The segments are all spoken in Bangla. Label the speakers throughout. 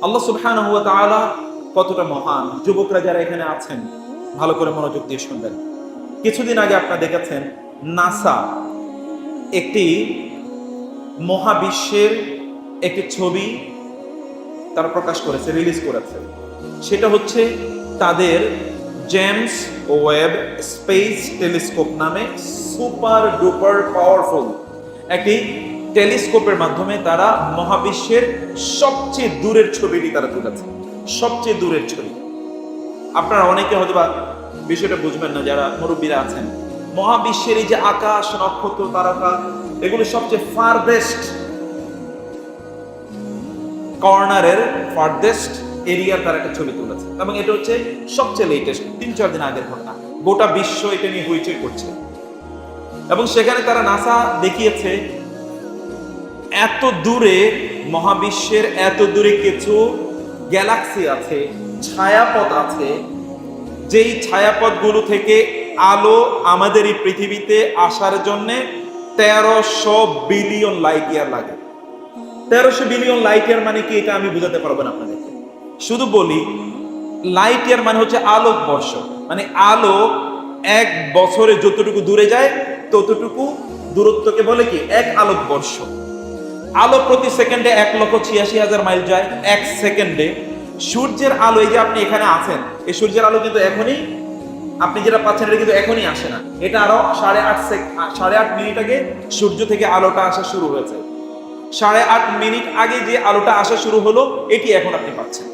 Speaker 1: আল্লাহ সুবহানাহু ওয়া তাআলা কতটা মহান। যুবকরা যারা এখানে আছেন ভালো করে মনোযোগ দিয়ে শুনবেন। কিছুদিন আগে আপনারা দেখেছেন নাসা একটি মহাবিশ্বের একটি ছবি তারা প্রকাশ করেছে, রিলিজ করেছে। সেটা হচ্ছে তাদের জেমস ওয়েব স্পেস টেলিস্কোপ নামে সুপার ডুপার পাওয়ারফুল একটি টেলিস্কোপের মাধ্যমে তারা মহাবিশ্বের সবচেয়ে দূরের ছবিটি তারা তুলেছে। সবচেয়ে দূরের ছবি। আপনারা অনেকে হয়তো বা বিষয়টা বুঝবেন না যারা মুরব্বীরা আছেন। মহাবিশ্বের এই যে আকাশ, নক্ষত্র, তারকা, এগুলো সবচেয়ে ফারদেস্ট কর্নারের ফারদেস্ট এরিয়ার তার একটা ছবি তুলেছে এবং এটা হচ্ছে সবচেয়ে লেটেস্ট ৩-৪ দিন আগের ঘটনা। গোটা বিশ্ব এটা নিয়ে হইচই করছে এবং সেখানে তারা নাসা দেখিয়েছে এত দূরে মহাবিশ্বের এত দূরে কিছু গ্যালাক্সি আছে, ছায়াপথ আছে, যেই ছায়াপথগুলো থেকে আলো আমাদের এই পৃথিবীতে আসার জন্য ১৩০০ বিলিয়ন লাইট ইয়ার লাগে। ১৩০০ বিলিয়ন লাইট ইয়ার মানে কি এটা আমি বোঝাতে পারবো না আপনাদেরকে। শুধু বলি লাইট ইয়ার মানে হচ্ছে আলোক বর্ষ, মানে আলো এক বছরে যতটুকু দূরে যায় ততটুকু দূরত্বকে বলে কি এক আলোক বর্ষ। আলো প্রতি সেকেন্ডে ১,৮৬,০০০ মাইল যায় এক সেকেন্ডে। সূর্যের আলো, এই যে আপনি এখানে আছেন, এই সূর্যের আলো কিন্তু এখনই আপনি যেটা পাচ্ছেন এটা কিন্তু এখনই আসে না। এটা আরো ৮.৫ মিনিট আগে সূর্য থেকে আলোটা আসা শুরু হয়েছে। ৮.৫ মিনিট আগে যে আলোটা আসা শুরু হলো এটি এখন আপনি পাচ্ছেন।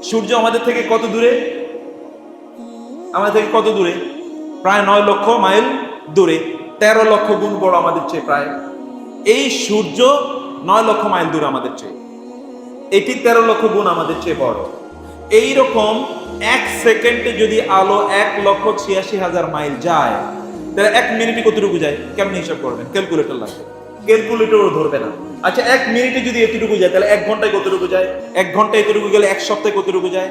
Speaker 1: সূর্য আমাদের থেকে কত দূরে? আমাদের থেকে কত দূরে? প্রায় ৯ লক্ষ মাইল দূরে। ১৩ লক্ষ গুণ বড় আমাদের চেয়ে প্রায়। এই সূর্য ৯ লক্ষ মাইল দূরে আমাদের চেয়ে, এটি ১৩ লক্ষ গুণ আমাদের চেয়ে বড়। এইরকম এক সেকেন্ডে যদি আলো ১,৮৬,০০০ মাইল যায় তাহলে ১ মিনিটে কতটুকু যায়? কেমনি হিসাব করবেন? ক্যালকুলেটর লাগবে, ক্যালকুলেটরও ধরবে না। আচ্ছা ১ মিনিটে যদি এতটুকু যায় তাহলে ১ ঘন্টায় কতটুকু যায়? ১ ঘন্টায় এতটুকু গেলে ১ সপ্তাহে কতটুকু যায়?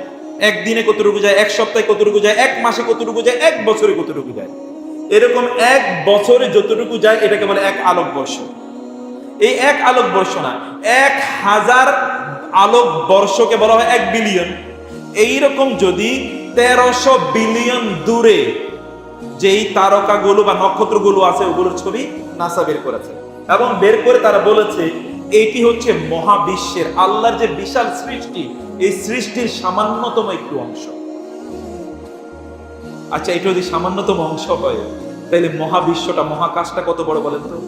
Speaker 1: ১ দিনে কতটুকু যায়? ১ সপ্তাহে কতটুকু যায়? ১ মাসে কতটুকু যায়? ১ বছরে কতটুকু যায়? এরকম ১ বছরে যতটুকু যায় এটাকে বলে ১ আলোক বর্ষ। এই ১ আলোক বর্ষ না, ১,০০০ আলোক বর্ষকে বলা হয় ১ বিলিয়ন। এইরকম যদি ১৩০০ বিলিয়ন দূরে যেই তারকাগুলো বা নক্ষত্রগুলো আছে ওগুলোর ছবি নাসা বের করেছে এবং বের করে তারা বলেছে এটি হচ্ছে মহাবিশ্বের আল্লাহর যে বিশাল সৃষ্টি, এই সৃষ্টির সামান্যতম একটু অংশ। আচ্ছা এটা যদি সামান্যতম অংশ হয় তাহলে মহাবিশ্বটা, মহাকাশটা কত বড় বলেন তো?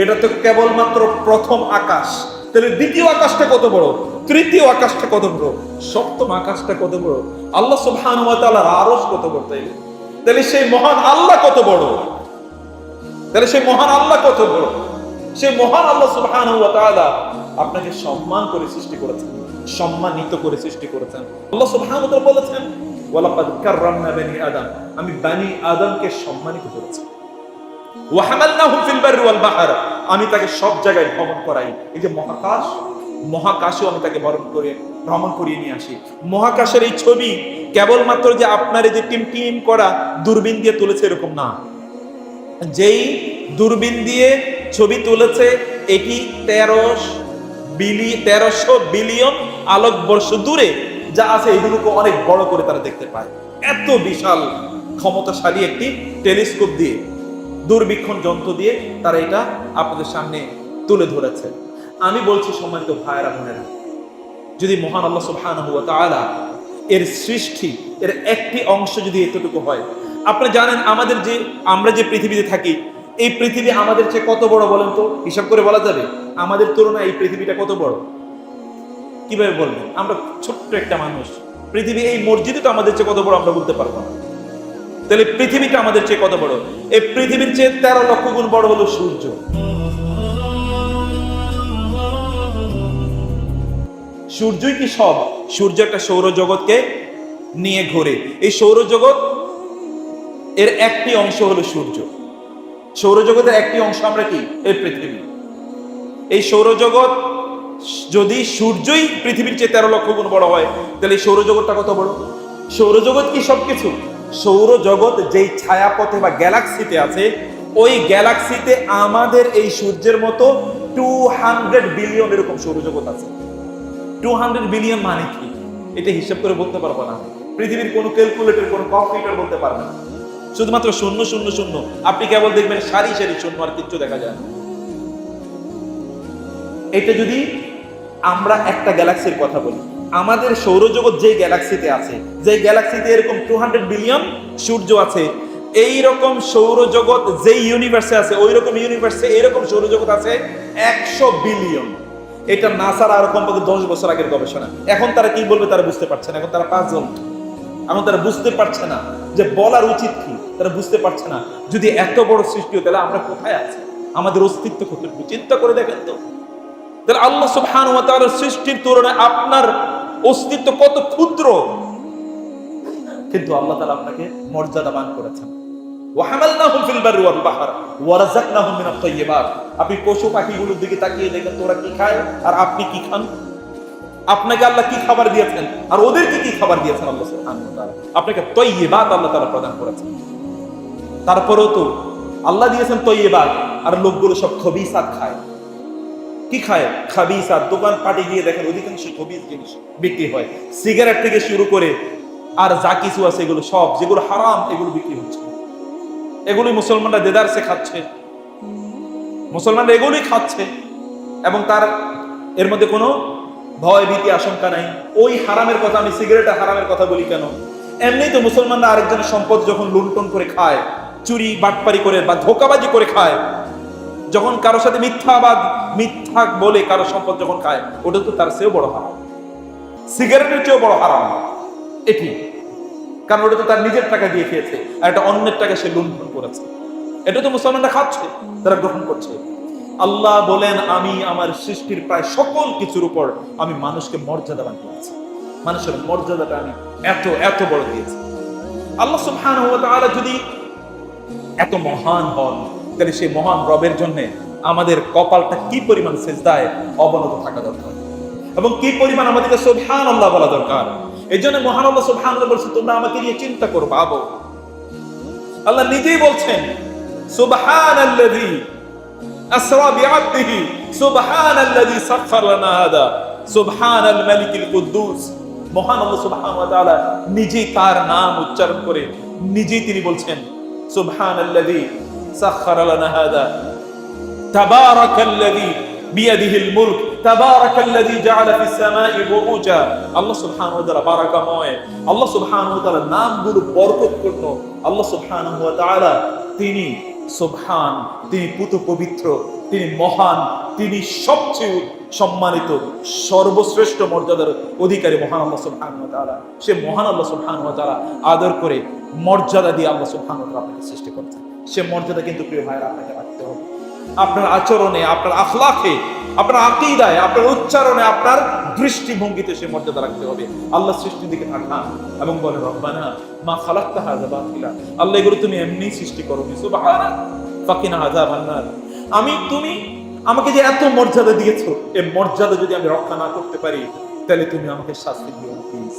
Speaker 1: এটা তো কেবলমাত্র প্রথম আকাশ, তাহলে দ্বিতীয় আকাশটা কত বড়, তৃতীয় আকাশটা কত বড়, সপ্তম আকাশটা কত বড়, আল্লাহ সুবহানাহু ওয়া তাআলার আরশ কত বড়? তাহলে সেই মহান আল্লাহ কত বড়? তাহলে সেই মহান আল্লাহ কত বড়? সেই মহান আল্লাহ সুবহানাহু ওয়া তাআলা আপনাকে সম্মান করে সৃষ্টি করেছেন, সম্মানিত করে সৃষ্টি করেছেন। আল্লাহ সুবহানাহু ওয়া তাআলা বলেছেন ওয়ালাকাদ কাররামনা বানি আদম, আমি বানি আদমকে সম্মানিত করেছি। ওয়া হামালনাহুম ফিল বাররি ওয়াল বাহর, আমি তাকে সব জায়গায় ভ্রমণ করাই। এই যে মহাকাশ, মহাকাশেও আমি তাকে ভ্রমণ করিয়ে নিয়ে আসি। মহাকাশের এই ছবি কেবলমাত্র যে আপনার এই যে টিম করা দূরবীন দিয়ে তুলেছে এরকম না। যেই দূরবীন দিয়ে ছবি তুলেছে এটি ১৩০০ বিলিয়ন আলোক বর্ষ দূরে যা আছে এগুলোকে অনেক বড় করে তারা দেখতে পায়। এত বিশাল ক্ষমতাশালী একটি টেলিস্কোপ দিয়ে, দূরবীক্ষণ যন্ত্র দিয়ে তারা এটা আপনাদের সামনে তুলে ধরেছে। আমি বলছি সম্মানিত ভাইয়েরা বোনেরা, যদি মহান আল্লাহ সুবহানাহু ওয়া তাআলা এর সৃষ্টি এর একটি অংশ যদি এতটুকু হয়, আপনি জানেন আমরা যে পৃথিবীতে থাকি এই পৃথিবী আমাদের চেয়ে কত বড় বলেন তো? হিসাব করে বলা যাবে আমাদের তুলনায় এই পৃথিবীটা কত বড়? কিভাবে বলবেন? আমরা ছোট্ট একটা মানুষ, পৃথিবী, এই মসজিদে তো আমাদের চেয়ে কত বড় আমরা বলতে পারবো না। তাহলে পৃথিবীটা আমাদের চেয়ে কত বড়? এই পৃথিবীর চেয়ে ১৩ লক্ষ গুণ বড় হলো সূর্য। সূর্যই কি সব? সূর্য একটা সৌরজগৎকে নিয়ে ঘোরে। এই সৌরজগৎ এর একটি অংশ হলো সূর্য। সৌরজগতের একটি অংশ আমরা কি? এই পৃথিবী। এই সৌরজগৎ যদি সূর্যই পৃথিবীর চেয়ে ১৩ লক্ষ গুণ বড় হয় তাহলে এই সৌরজগৎটা কত বড়? সৌরজগৎ কি সবকিছু? সৌরজগৎ যেই ছায়াপথে বা গ্যালাক্সিতে আছে, ওই গ্যালাক্সিতে আমাদের এই সূর্যের মতো 200 বিলিয়ন এরকম সৌরজগৎ আছে। 200 বিলিয়ন মানে কি এটা হিসাব করে বলতে পারবো না। পৃথিবীর কোনো ক্যালকুলেটর, কোনো কম্পিউটার বলতে পারবে না। শুধুমাত্র শূন্য শূন্য শূন্য, আপনি কেবল দেখবেন সারি সারি শূন্য, আর কিচ্ছু দেখা যায় না। এটা যদি আমরা একটা গ্যালাক্সির কথা বলি, আমাদের সৌরজগৎ যে গ্যালাক্সিতে আছে, যে গ্যালাক্সিতে এরকম 200 বিলিয়ন সূর্য আছে, এই রকম সৌরজগৎ যে ইউনিভার্সে আছে, ওই রকম ইউনিভার্সে এরকম সৌরজগৎ আছে 100 বিলিয়ন। এটা নাসার আরো কমপক্ষে 10 বছর আগের গবেষণা। এখন তারা কি বলবে তারা বুঝতে পারছে না। এখন তারা 5 জন, এখন তারা বুঝতে পারছে না যে বলার উচিত কি, তারা বুঝতে পারছে না। যদি এত বড় সৃষ্টি হতো তাহলে আমরা কোথায় আছি, আমাদের অস্তিত্ব কতটুকু, চিন্তা করে দেখেন তো। তাহলে আল্লাহ সুবহানাহু ওয়া তাআলার সৃষ্টির তুলনায় আপনার অস্তিত্ব কত ক্ষুদ্র, কিন্তু আল্লাহ তাআলা আপনাকে মর্যাদাবান করেছেন। ওয়া হামালনাহুম ফিল বাররি ওয়াল বাহর ওয়া রাযাকনাহুম মিনাত তাইয়্যিবাত। আপনি পশু পাখিগুলোর দিকে তাকিয়ে দেখেন তো ওরা কি খায় আর আপনি কি খান। আপনাকে আল্লাহ কি খাবার দিয়েছেন আর ওদেরকে কি খাবার দিয়েছেন আল্লাহ সুবহানাহু ওয়া তাআলা। আপনাকে তাইয়্যিবাত আল্লাহ তাআলা প্রদান করেছেন। তারপরেও তো আল্লাহ দিয়েছেন তাইয়্যিবাত, আর লোকগুলো সব খবিসাত খায়। কি খায়? খাবিসাত। দোকান পাটে গিয়ে দেখেন অধিকাংশ খবিস জিনিস বিক্রি হয়, সিগারেট থেকে শুরু করে আর যা কিছু আছে এগুলো সব, যেগুলো হারাম এগুলো বিক্রি হচ্ছে। এগুলি মুসলমানরা দেদারসে খাচ্ছে, মুসলমানরা এগুলি খাচ্ছে, এবং তার এর মধ্যে কোনো ভয় ভীতি আশঙ্কা নাই। ওই হারামের কথা, আমি সিগারেটের হারামের কথা বলি কেন? এমনি তো মুসলমানরা আরেকজনের সম্পদ যখন লুণ্ঠন করে খায়, চুরি বাটপারি করে বা ধোঁকাবাজি করে খায়, যখন কারোর সাথে মিথ্যা বলে কারো সম্পদ যখন খায়, ওটা তো তার চেয়েও বড় হারাম, সিগারেটের চেয়েও বড় হারাম এটি। কারণ ওটা তো তার নিজের টাকা দিয়ে খেয়েছে, আর এটা অন্যের টাকা সে লুণ্ঠন করেছে। এটা তো মুসলমানরা খাচ্ছে, তারা গ্রহণ করছে। আল্লাহ বলেন, আমি আমার সৃষ্টির প্রায় সকল কিছুর উপর আমি মানুষকে মর্যাদাবান করেছি, মানুষের মর্যাদাটা আমি এত এত বড় দিয়েছি। আল্লাহ সুবহানাহু ওয়া তাআলা যদি এত মহান হন, তাহলে সেই মহান রবের জন্য আমাদের কপালটা কি পরিমাণ সিজদায় অবনত থাকা দরকার, এবং কি পরিমাণ আমাদেরকে সুবহানাল্লাহ বলা দরকার। এই জন্য মহান আল্লাহ সুবহানাল্লাহ বলছেন, তোমরা আমাকে নিয়ে চিন্তা করো, ভাবো। আল্লাহ নিজেই বলছেন, সুবহানাল্লাযী আসরা বিআবদিহি সুবহানাল্লাযী সাখখারা লানা হাদা সুবহানাল মালিকিল কুদ্দুস। মহান আল্লাহ সুবহানাহু ওয়া তাআলা নিজেই তার নাম উচ্চারণ করে নিজেই তিনি বলছেন, সুবহানাল্লাযী সাখখারা লানা হাদা তাবারাকাল্লাযী বিয়াদিহিল মুলক তাবারাকাল্লাযী জাআলা ফিস সামাই বুরুজা। আল্লাহ সুবহানাহু ওয়া তাআলা বারাকাময়, আল্লাহ সুবহানাহু ওয়া তাআলা নামগুলো বরকতপূর্ণ। আল্লাহ সুবহানাহু ওয়া তাআলা তিনি সুবহান, তিনি পুত পবিত্র, তিনি মহান, তিনি সবচেয়ে সম্মানিত, সর্বশ্রেষ্ঠ মর্যাদার অধিকারী মহান আল্লাহ সুবহানাহু ওয়া তাআলা। সে মহান আল্লাহ সুবহানাহু ওয়া তাআলা আদর করে মর্যাদা দিয়ে আল্লাহ সুবহানাহু ওয়া তাআলা আপনাকে সৃষ্টি করেছেন। সে মর্যাদা কিন্তু প্রিয় ভাইরা আপনাকে রাখতে হবে। আপনার আচরণে, আপনার আখলাকে, আপনার আকীদায়, আপনার উচ্চারণে, আপনার দৃষ্টিভঙ্গিতে সে মর্যাদা রাখতে হবে। আল্লাহ সৃষ্টির দিকে তাকান এবং বলেন, রব্বানা মা খালাকতা হাযা বাতিলা। আল্লাহ, এগুলো তুমি এমনি সৃষ্টি করোনি, সুবহানাক ফাকিনা আযাবান নার। তুমি আমাকে যে এত মর্যাদা দিয়েছো, এই মর্যাদা যদি আমি রক্ষা না করতে পারি, তাহলে তুমি আমাকে শাস্তি দিও প্লিজ।